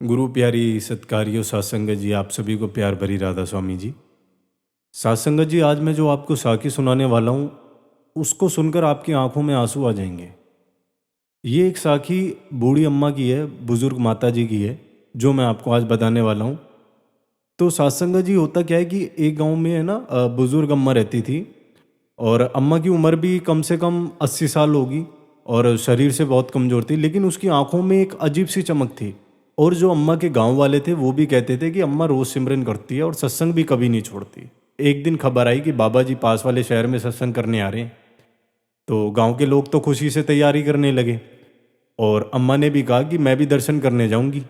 गुरु प्यारी सत्कारियों सासंगत जी, आप सभी को प्यार भरी राधा स्वामी जी। सासंगत जी, आज मैं जो आपको साखी सुनाने वाला हूँ उसको सुनकर आपकी आंखों में आंसू आ जाएंगे। ये एक साखी बूढ़ी अम्मा की है, बुजुर्ग माता जी की है, जो मैं आपको आज बताने वाला हूँ। तो सासंगत जी, होता क्या है कि एक गांव में है ना, बुजुर्ग अम्मा रहती थी। और अम्मा की उम्र भी कम से कम 80 साल होगी और शरीर से बहुत कमज़ोर थी, लेकिन उसकी आंखों में एक अजीब सी चमक थी। और जो अम्मा के गांव वाले थे वो भी कहते थे कि अम्मा रोज़ सिमरन करती है और सत्संग भी कभी नहीं छोड़ती। एक दिन खबर आई कि बाबा जी पास वाले शहर में सत्संग करने आ रहे हैं। तो गांव के लोग तो खुशी से तैयारी करने लगे और अम्मा ने भी कहा कि मैं भी दर्शन करने जाऊंगी।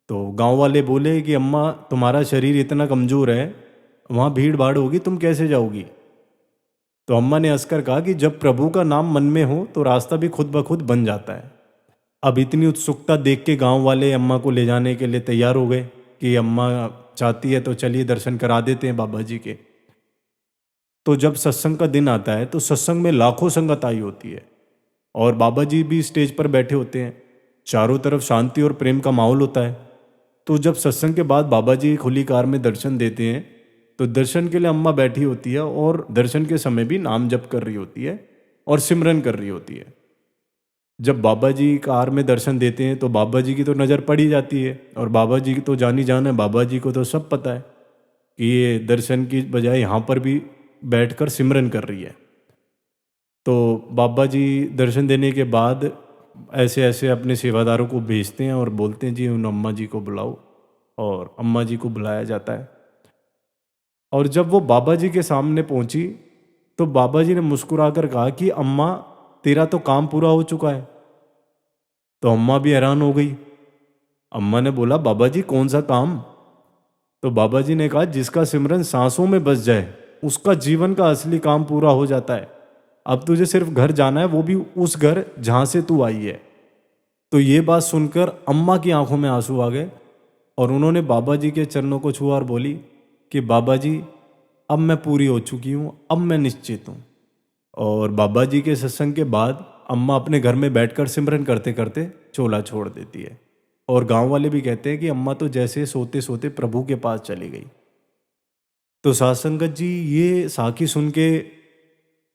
तो गांव वाले बोले कि अम्मा, तुम्हारा शरीर इतना कमज़ोर है, वहाँ भीड़ भाड़ होगी, तुम कैसे जाओगी। तो अम्मा ने हंसकर कहा कि जब प्रभु का नाम मन में हो तो रास्ता भी खुद ब खुद बन जाता है। अब इतनी उत्सुकता देख के गांव वाले अम्मा को ले जाने के लिए तैयार हो गए कि अम्मा चाहती है तो चलिए दर्शन करा देते हैं बाबा जी के। तो जब सत्संग का दिन आता है तो सत्संग में लाखों संगत आई होती है और बाबा जी भी स्टेज पर बैठे होते हैं। चारों तरफ शांति और प्रेम का माहौल होता है। तो जब सत्संग के बाद बाबा जी खुली कार में दर्शन देते हैं तो दर्शन के लिए अम्मा बैठी होती है और दर्शन के समय भी नाम जप कर रही होती है और सिमरन कर रही होती है। जब बाबा जी कार में दर्शन देते हैं तो बाबा जी की तो नज़र पड़ ही जाती है और बाबा जी की तो जानी जान है, बाबा जी को तो सब पता है कि ये दर्शन की बजाय यहाँ पर भी बैठकर सिमरन कर रही है। तो बाबा जी दर्शन देने के बाद ऐसे ऐसे अपने सेवादारों को भेजते हैं और बोलते हैं जी उन अम्मा जी को बुलाओ। और अम्मा जी को बुलाया जाता है। और जब वो बाबा जी के सामने पहुंची तो बाबा जी ने मुस्कुराकर कहा कि अम्मा, तेरा तो काम पूरा हो चुका है। तो अम्मा भी हैरान हो गई। अम्मा ने बोला, बाबा जी कौन सा काम। तो बाबा जी ने कहा, जिसका सिमरन सांसों में बस जाए उसका जीवन का असली काम पूरा हो जाता है। अब तुझे सिर्फ घर जाना है, वो भी उस घर जहां से तू आई है। तो ये बात सुनकर अम्मा की आंखों में आंसू आ गए और उन्होंने बाबा जी के चरणों को छुआ और बोली कि बाबा जी, अब मैं पूरी हो चुकी हूँ, अब मैं निश्चित हूँ। और बाबा जी के सत्संग के बाद अम्मा अपने घर में बैठकर सिमरन करते करते चोला छोड़ देती है। और गांव वाले भी कहते हैं कि अम्मा तो जैसे सोते सोते प्रभु के पास चली गई। तो साथ संगत जी, ये साखी सुन के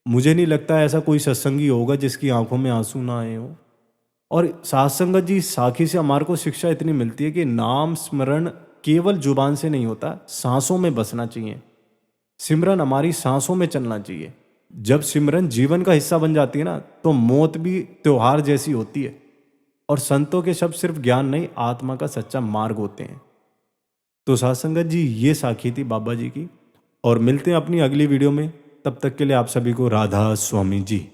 मुझे नहीं लगता ऐसा कोई सत्संगी होगा जिसकी आंखों में आंसू ना आए हो। और साथ संगत जी, साखी से हमारे को शिक्षा इतनी मिलती है कि नाम स्मरण केवल जुबान से नहीं होता, सांसों में बसना चाहिए। सिमरन हमारी सांसों में चलना चाहिए। जब सिमरन जीवन का हिस्सा बन जाती है ना, तो मौत भी त्योहार जैसी होती है। और संतों के शब्द सिर्फ ज्ञान नहीं, आत्मा का सच्चा मार्ग होते हैं। तो साथ संगत जी, ये साखी थी बाबा जी की। और मिलते हैं अपनी अगली वीडियो में। तब तक के लिए आप सभी को राधा स्वामी जी।